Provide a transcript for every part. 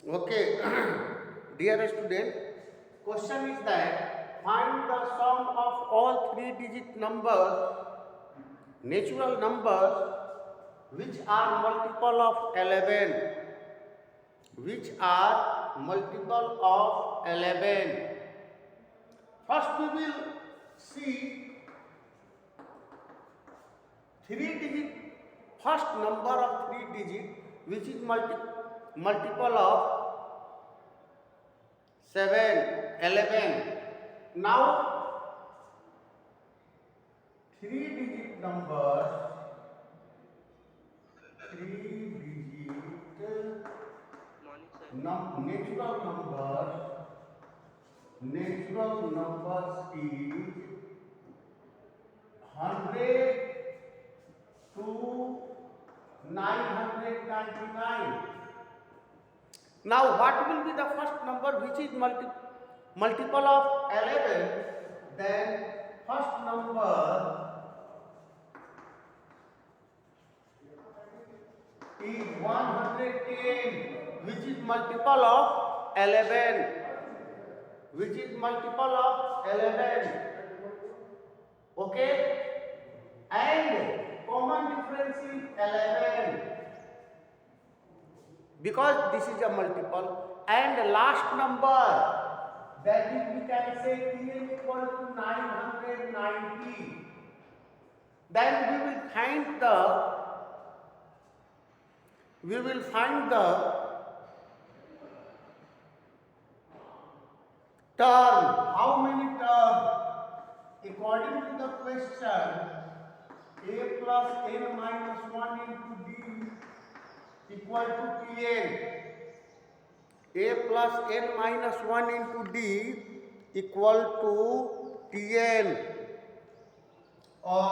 Okay, dear student, question is that find the sum of all three-digit numbers, natural numbers, which are multiple of 11, which are multiple of 11. First we will see three-digit, first number of three-digit, which is multiple of 7, 11. Now, three-digit numbers, three-digit natural numbers is 100 to 999. Now, what will be the first number which is multiple of 11? Then, first number is 110, which is multiple of 11, which is multiple of 11. Okay? And common difference is 11, because this is a multiple. And last number, that is, we can say Tn equal to 990. Then we will find the term. How many terms? According to the question, a plus n minus 1 into d equal to Tn. A plus n minus 1 into d equal to Tn. Or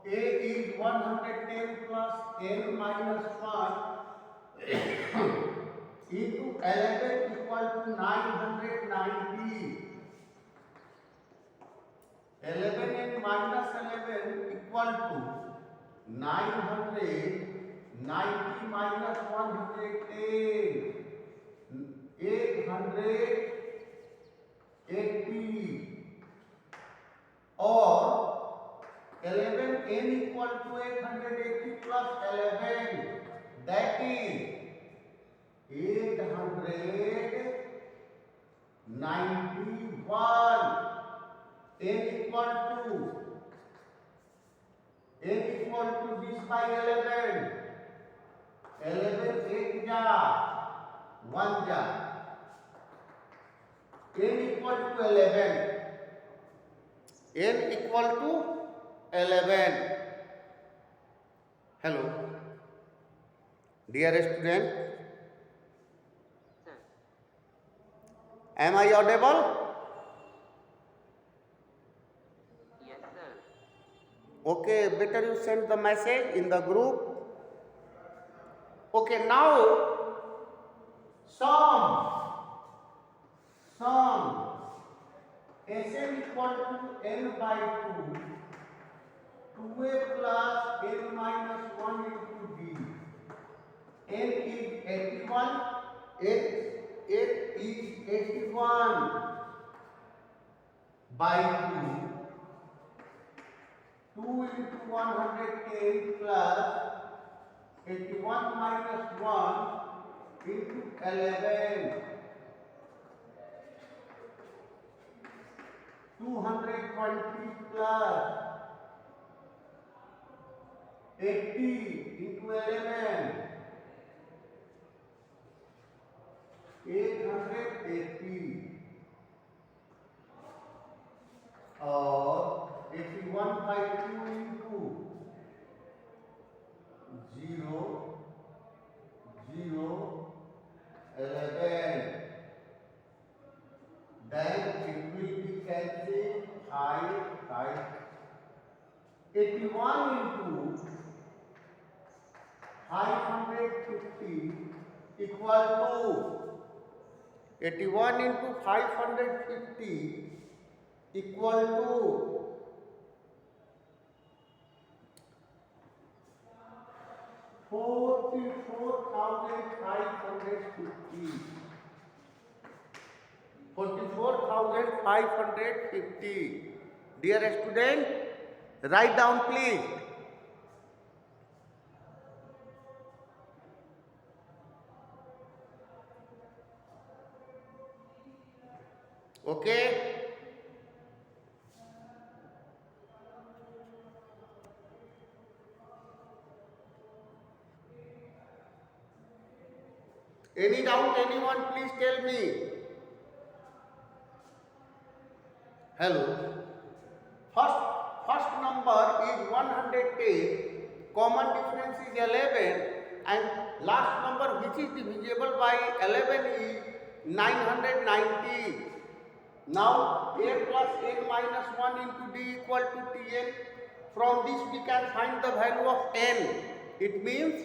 a is 110 plus n minus 1 into 11 equal to 990. 11 and minus 11 equal to 990 minus 110, 880. Or 11n equal to 880 plus 11, that is 891. n equal to this by 11. 11 8 ja 1 ja. n equal to 11. n equal to 11. Hello, dear student, am I audible? Yes, sir. Okay, better you send the message in the group. Okay, now sum Sn equal to n by 2, 2a plus n minus 1 into d. n is 81, 8 is 81 by 2 into 110 plus 81 minus 1 into 11, 220 plus 80 into 11, 880. Or 81 by 2 into 0, 0, 11. Then it will be cancelled 5, 81 into 550 equal to 81 into 550 equal to 44,550. 44,550. Dear student, write down please. Okay? Any doubt, anyone, please tell me. Hello. First, first number is 110, common difference is 11, and last number which is divisible by 11 is 990. Now a plus n minus 1 into d equal to tn. From this we can find the value of n. It means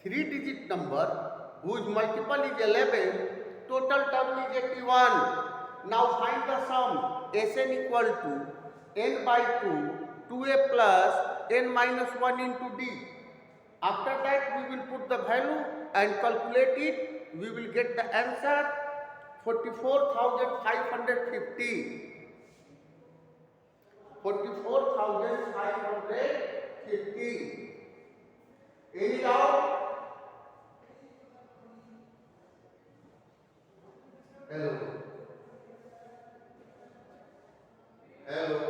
3-digit number whose multiple is 11, total term is 81. Now find the sum. Sn equal to n by 2, 2a plus n minus 1 into d. After that we will put the value and calculate it. We will get the answer 44,550. 44,550. Any doubt? Hello. Hello.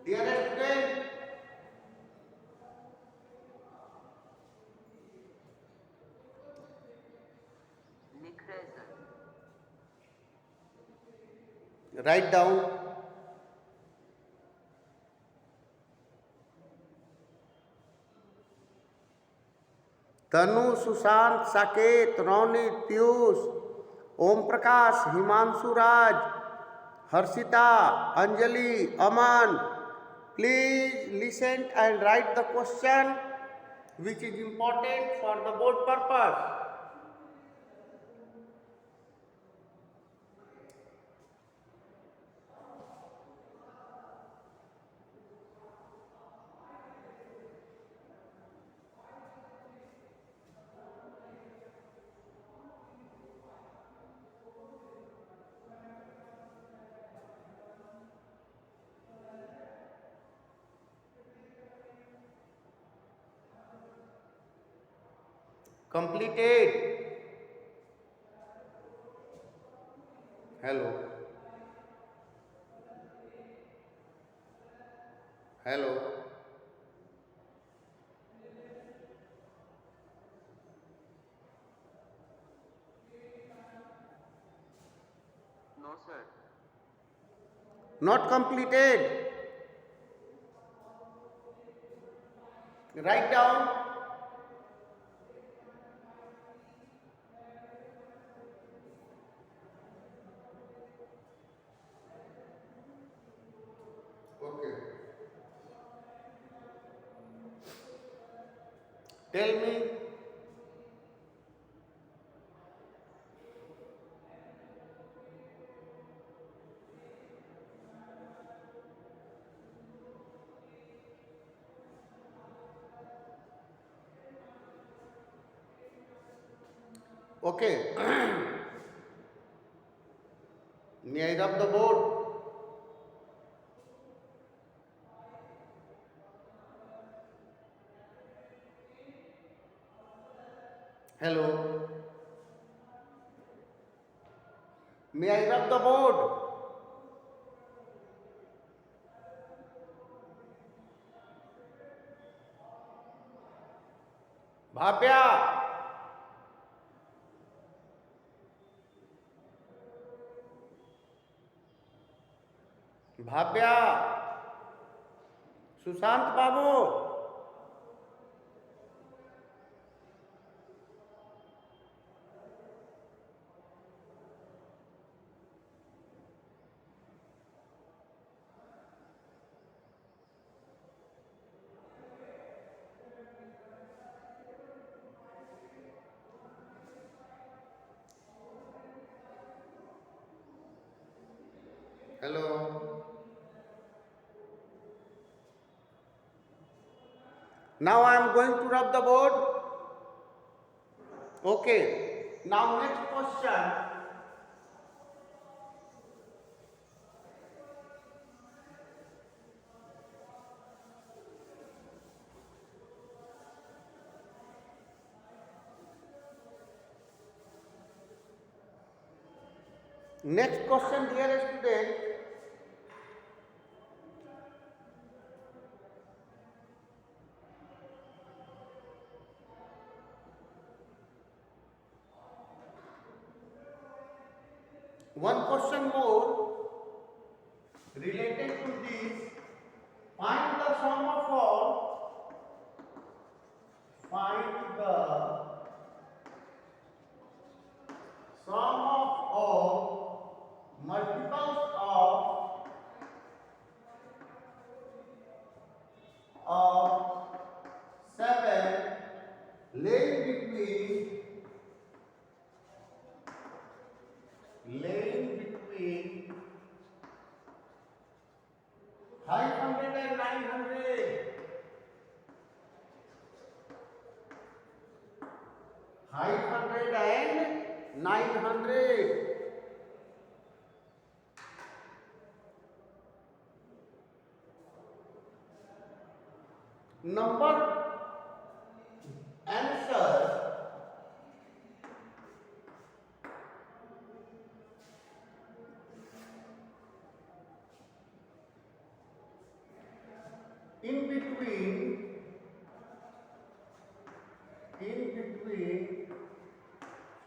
Dear student, लिख रहे sir. write down. Tanu, Sushant, Saket, Ronit, Piyush, Om Prakash, Himanshu Raj, Harshita, Anjali, Aman, please listen and write the question which is important for the board purpose. Completed. Hello. Hello. No sir. Not completed. Write down. Okay. Tell me. Okay. May I rub the board? Hello. May I rub the board? Bhavya. Bhavya, Sushant Babu, hello. Now I am going to rub the board. Okay. Now next question. Next question, dear student. One question more related to this. Find the sum of all. Find the sum of all multiples of 7 laying between 500 and 900. 500 and 900. Number answer in between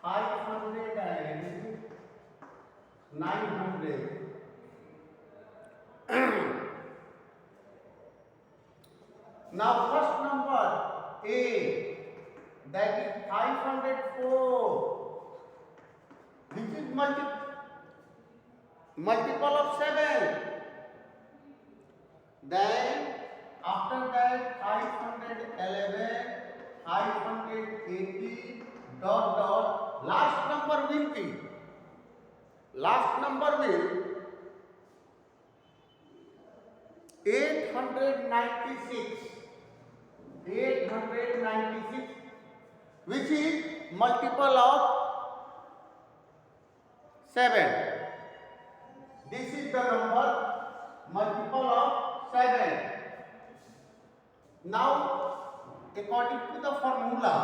500 and 900. Now first number A, that is 504, which is multiple of 7. Then after that 511, 580 dot last number will be 896. 896, which is multiple of 7. This is the number multiple of 7. Now, according to the formula,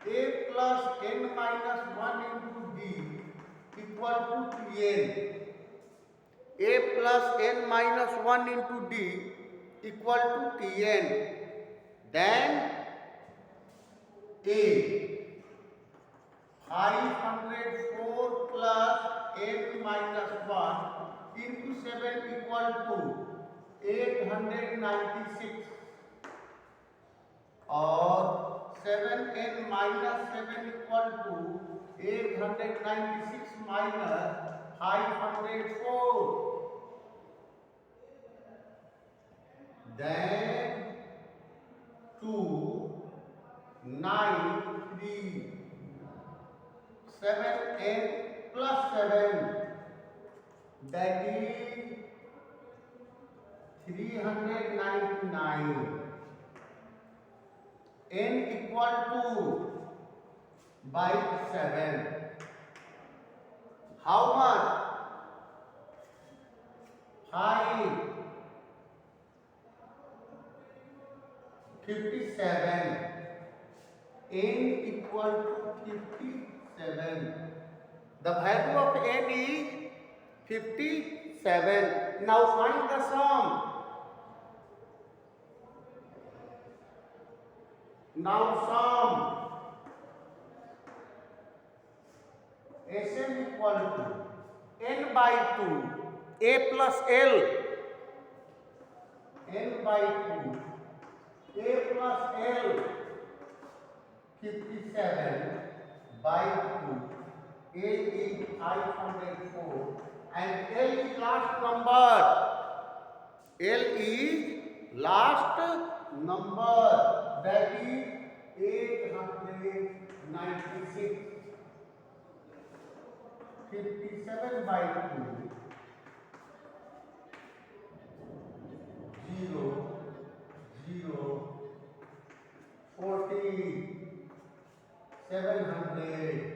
a plus n minus 1 into d equal to Tn. A plus n minus 1 into d equal to Tn. Then A 504 plus n minus 1 into 7 equal to 896, or 7n minus 7 equal to 896 minus 504. Then 2, 9, 3, 7n plus 7, that is 399. N equal to by 7. How much? 5. 57. N equal to 57. The value of n is 57. Now find the sum. Now sum. Sm equal to n by 2. A plus L. N by 2. A plus L 57 by 2. A is 504 and L is last number. L is last number, that is 896. 57 by 2. 0, 0, 40, 700.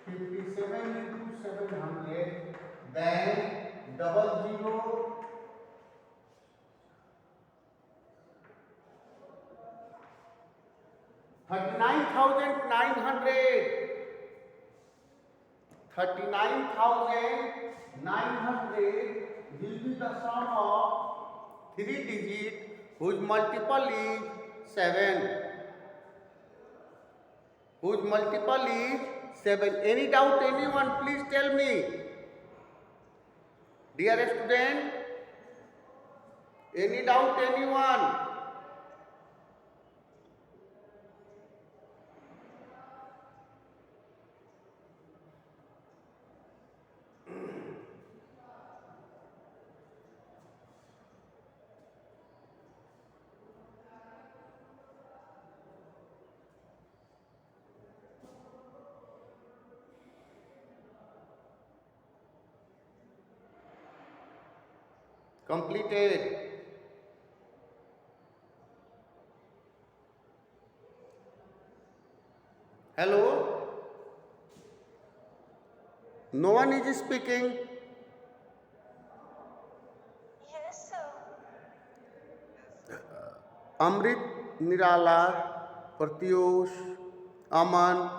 (57 into 700), then double zero, 39,900. 39,900 will be the sum of 3 digit whose multiple is 7. Whose multiple is 7. Any doubt, anyone, please tell me. Dear student, any doubt, anyone? Completed. Hello? No one is speaking. Yes, sir. Amrit, Nirala, Pratyush, Aman.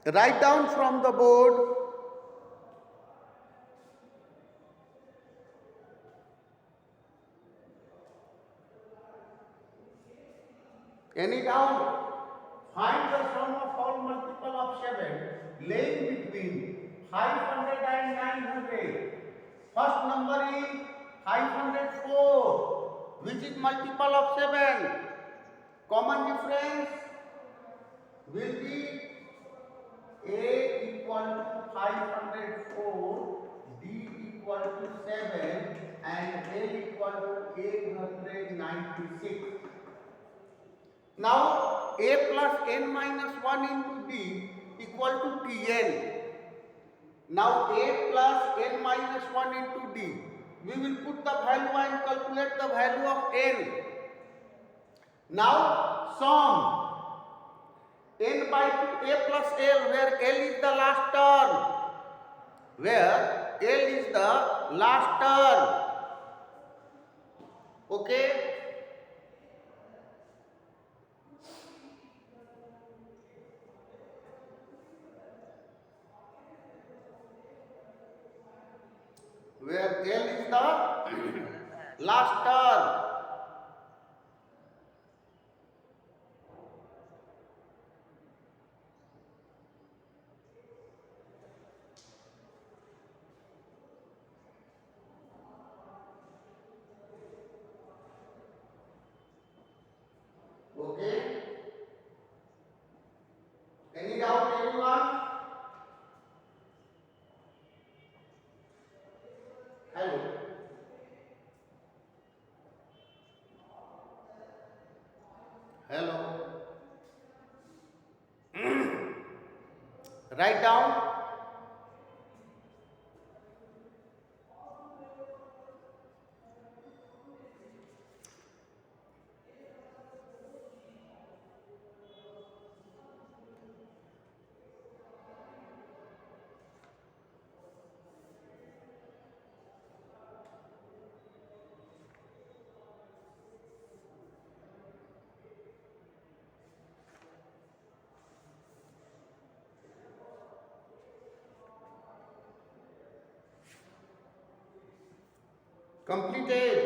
Write down from the board. Any doubt? Find the sum of all multiple of 7 laying between 500 and 900. First number is 504, which is multiple of 7. Common difference will be A equal to 504, B equal to 7, and L equal to 896. Now A plus n minus 1 into D equal to Tn. Now A plus n minus 1 into D. We will put the value and calculate the value of n. Now sum n by 2 A plus L, where L is the last term. Where L is the last term. Okay? Where L is the last term. Okay? Any doubt, anyone? Hello? Hello? Write down. Completed.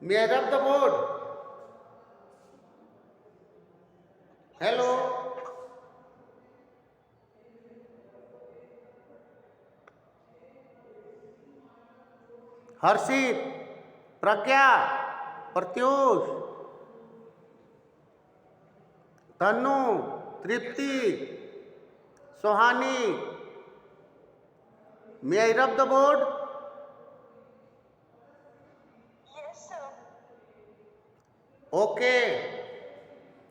May I rub the board? Hello? Harshit, Pragya, Pratyush, Tanu, Tripti, Sohani, May I rub the board? Yes, sir. Okay.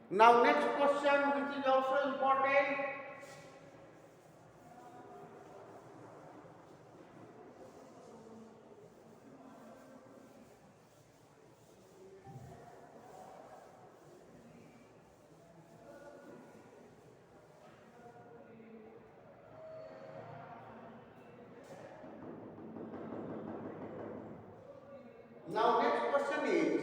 Now next question, which is also important. Now next question is,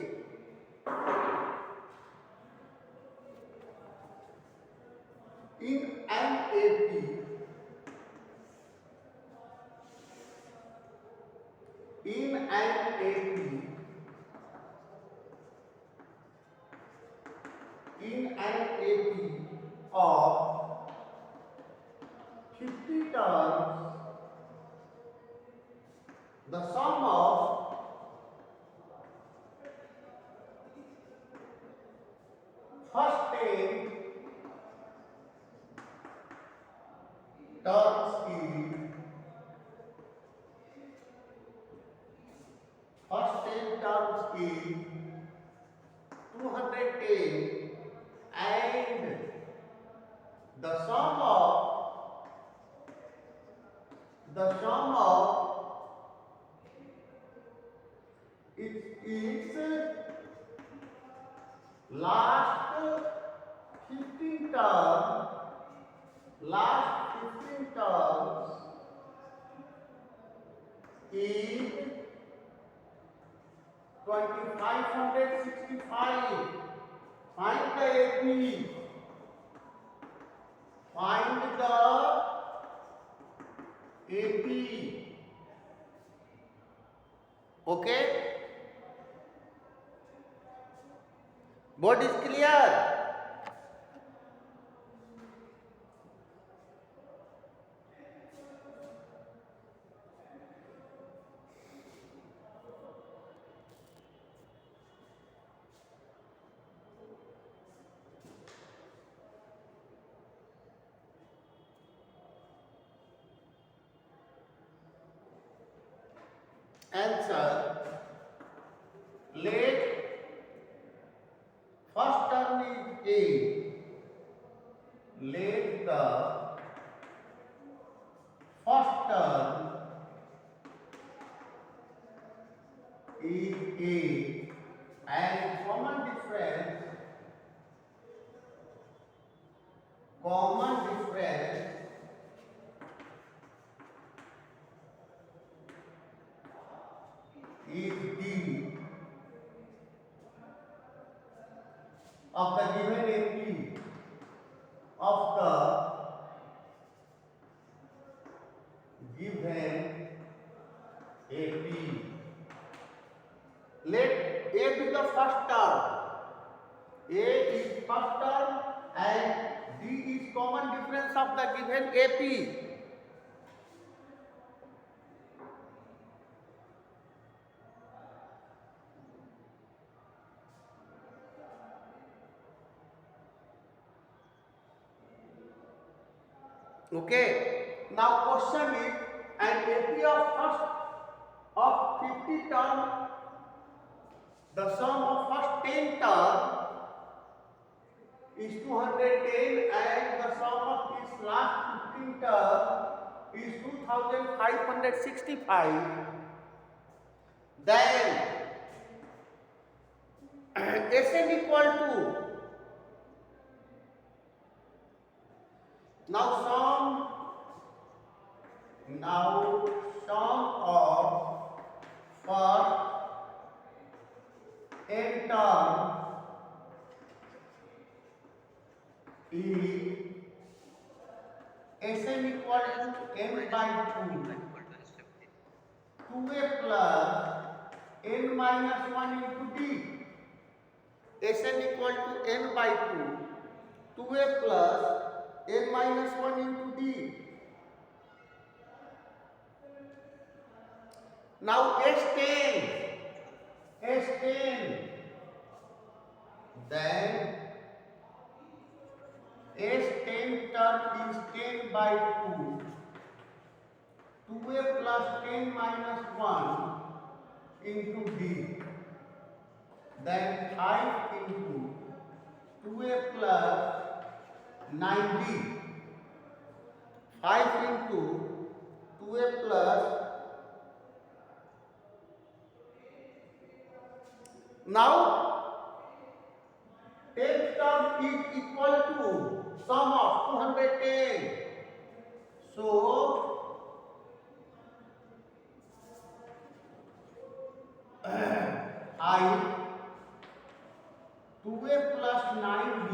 in an AP, in an AP, in an AP of 50 terms, the sum of first 10 terms is, first 10 terms is 210, and the sum of its last 15 terms, last 15 terms is 2565. Find the AP. Find the AP. Okay? Board is clear? Answer. Let first term is A. Let the first term is A, and common difference is D of the given AP, of the given AP. Let A be the first term. A is first term and D is common difference of the given AP. Okay. Now question is, an AP of first of 50 term, the sum of first 10 term is 210, and the sum of its last 15 term is 2565. Then Sn equal to, now sum of first n term is Sn equal to n by 2, 2a plus n minus 1 into d. Sn equal to n by 2, 2a plus n minus 1 into d. Now S10, then S10 term is 10 by 2, 2a plus 10 minus 1 into d. Then 5 into 2a plus 9d. 5 into 2a plus. Now 10th term is equal to sum of 210. So I 2a plus 9b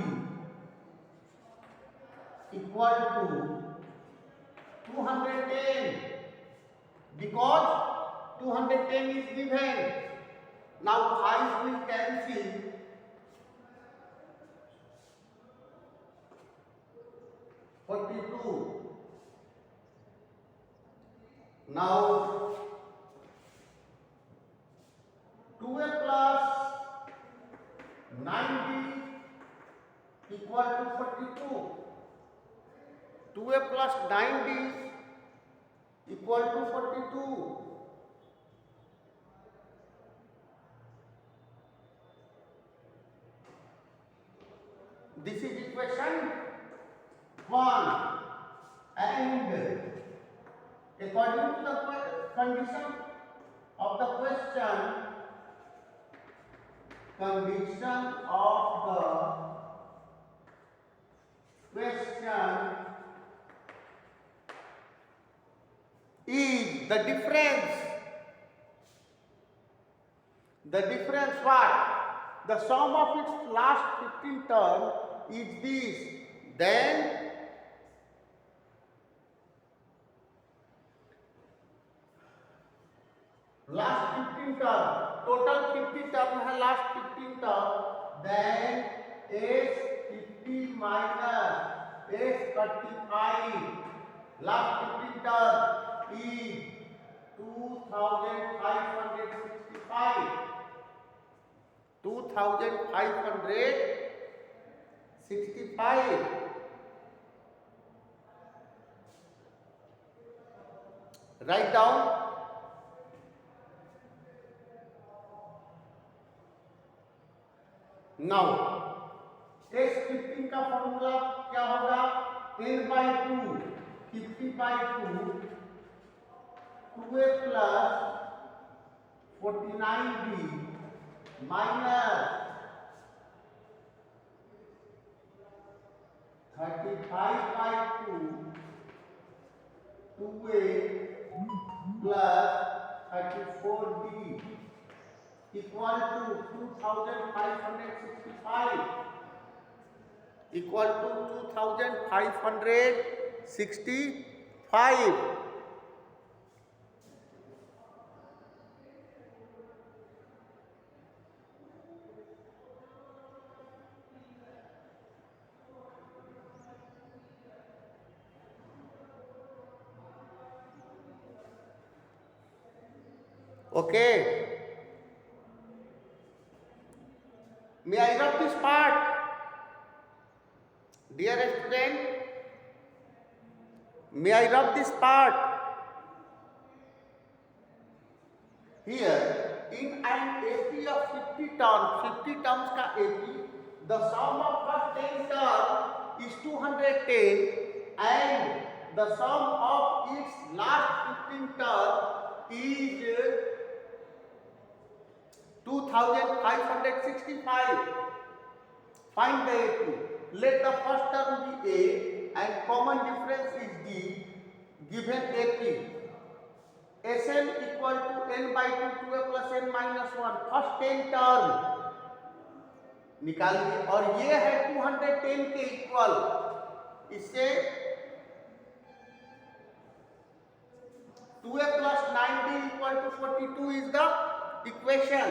equal to 210 because 210 is given. Now 5 will cancel. Now 2a plus 9b equal to 42. 2a plus 9b equal to 42. This is equation 1, and according to the condition of the question is the difference. The difference what? The sum of its last 15 term is this. Then last 15 term, total 50 term है last 15 term. Then S50 minus S35 last 15 term is 2565. 2565. Write down. Now S15 का formula क्या होगा? 10/2 50/2 2a plus 49b minus 35/2 2a plus 34b equal to 2565. Equal to 2565. Okay. May I rub this part? Dear student, may I rub this part? Here, in an AP of 50 terms का AP, the sum of first 10 term is 210 and the sum of its last 15 term is 2565. Find the AP. Let the first term be A and common difference is D. Given AP. Sn equal to n/2 2a plus n minus 1. First 10 term निकालिए और ये है 210 के equal. इससे 2a plus 9b equal to 42 is the equation,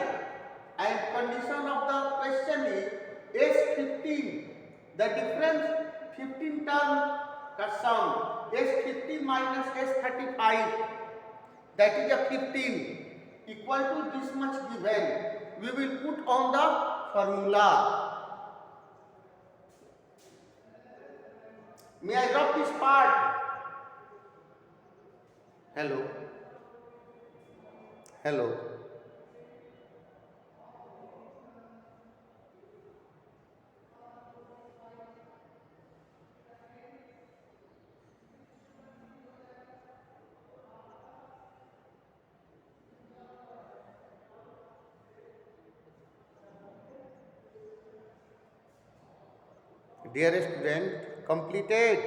and condition of the question is S15. The difference 15 term का sum S50 minus S35, that is a 15 equal to this much given. We will put on the formula. May I drop this part? Hello, hello, dear student, completed.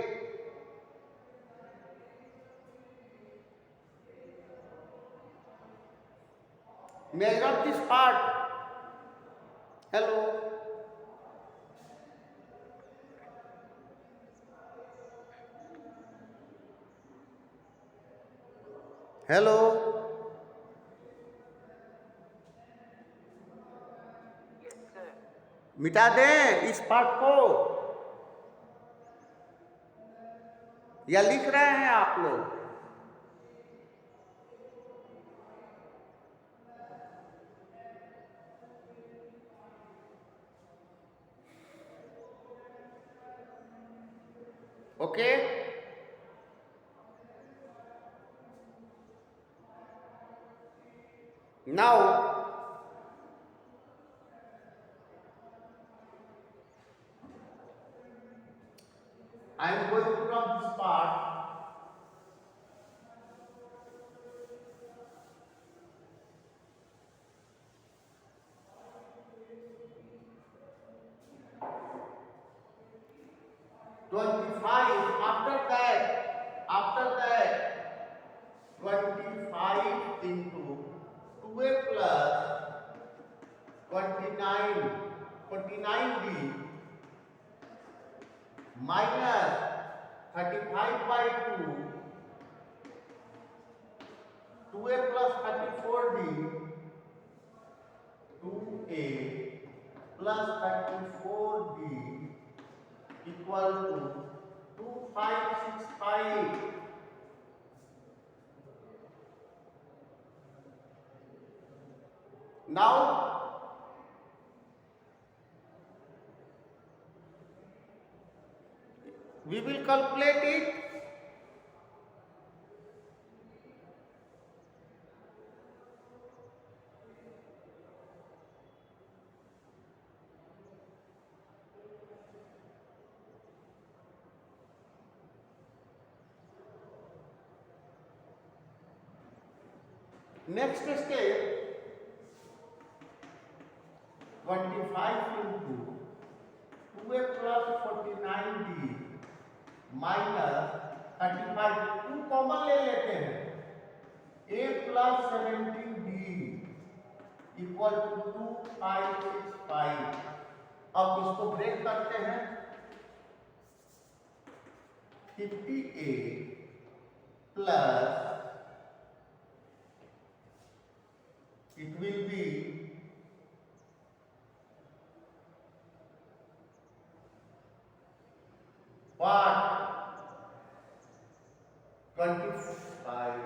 Measure up this part. Hello, hello, Yes, sir. मिटा दें इस part को या लिख रहे हैं आप लोग? Okay, now I am going to rub this part. After that, 25 into 2a plus 29, 49b minus 35 by 2, 2a plus 34b, 2a plus 34b equal to 2565. Now we will calculate it. Next step, 25 into 2a plus 49b minus 35, 2 common ले लेते हैं, a plus 17b equal to 2565. अब इसको break करते हैं, 50a plus it will be 25.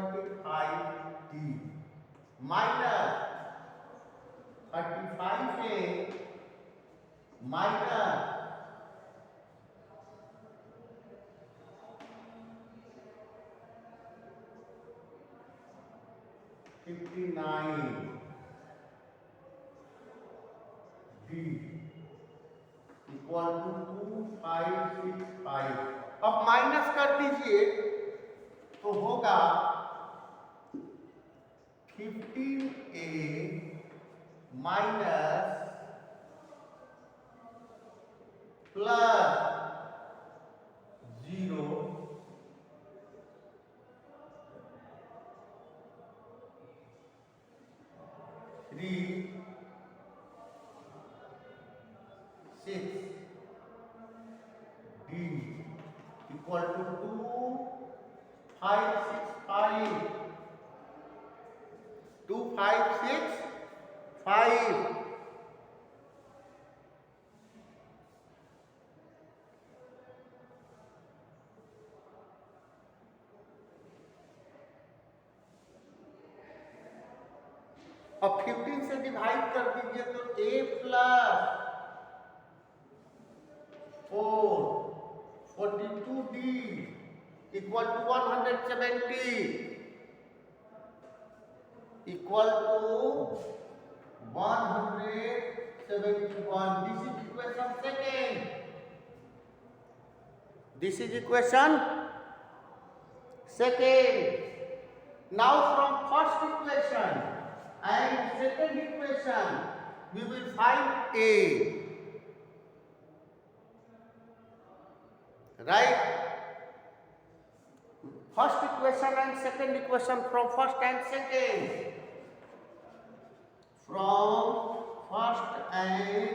$1225 minus 35a minus 59 d equal to 2565. अब minus कर दीजिए तो होगा 15a minus plus 0 3 6 d equal to 2565. 2565. और 15 से डिवाइड कर दीजिए तो a plus 4 42d equal to 170 equal to 171. This is equation second. This is equation second. Now from first equation and second equation we will find a. Right? First equation and second equation from first and second. From first and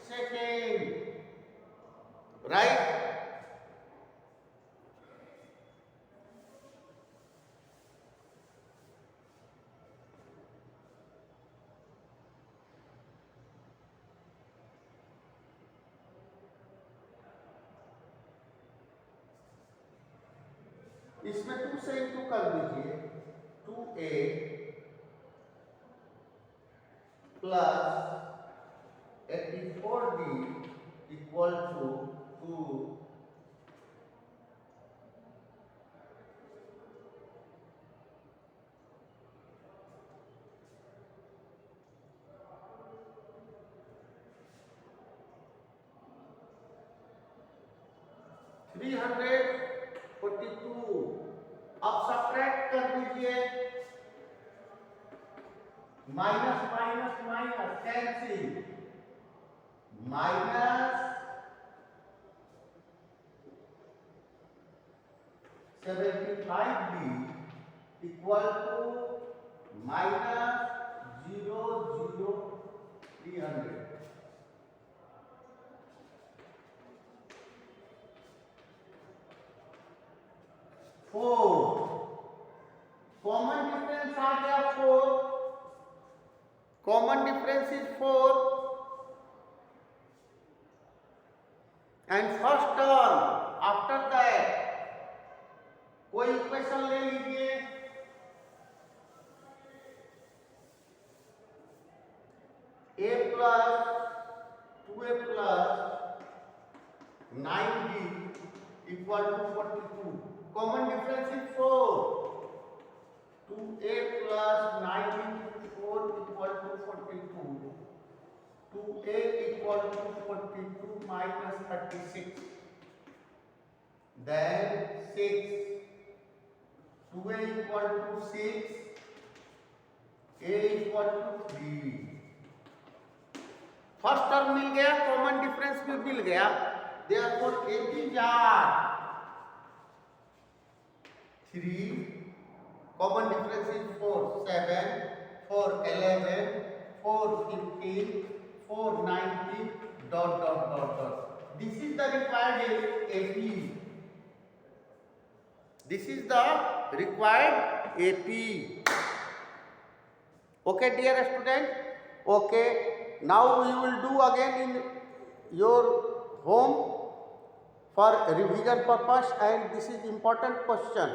second. Right? इसमें 2 से into कर दीजिए 2a plus 84d equal to 2 342. अब subtract कर दीजिए minus minus minus cancel minus 75d equal to minus 300. Common difference आ गया 4. Common difference is 4 and first term after that कोई इक्वेशन ले लीजिए a plus 2a plus 9d equal to 42. Common difference is 4. 2a plus 9 into 4 equal to 42. 2a equal to 42 minus 36. Then 6. 2a equal to 6. a equal to 3. First term मिल गया, common difference भी मिल गया. Therefore APs are 3. Common difference is 4, 7, 4, 11, 4, 15, 4, 19, dot, dot, dot, dot. This is the required AP. This is the required AP. Okay, dear student? Okay. Now we will do again in your home for revision purpose, and this is important question.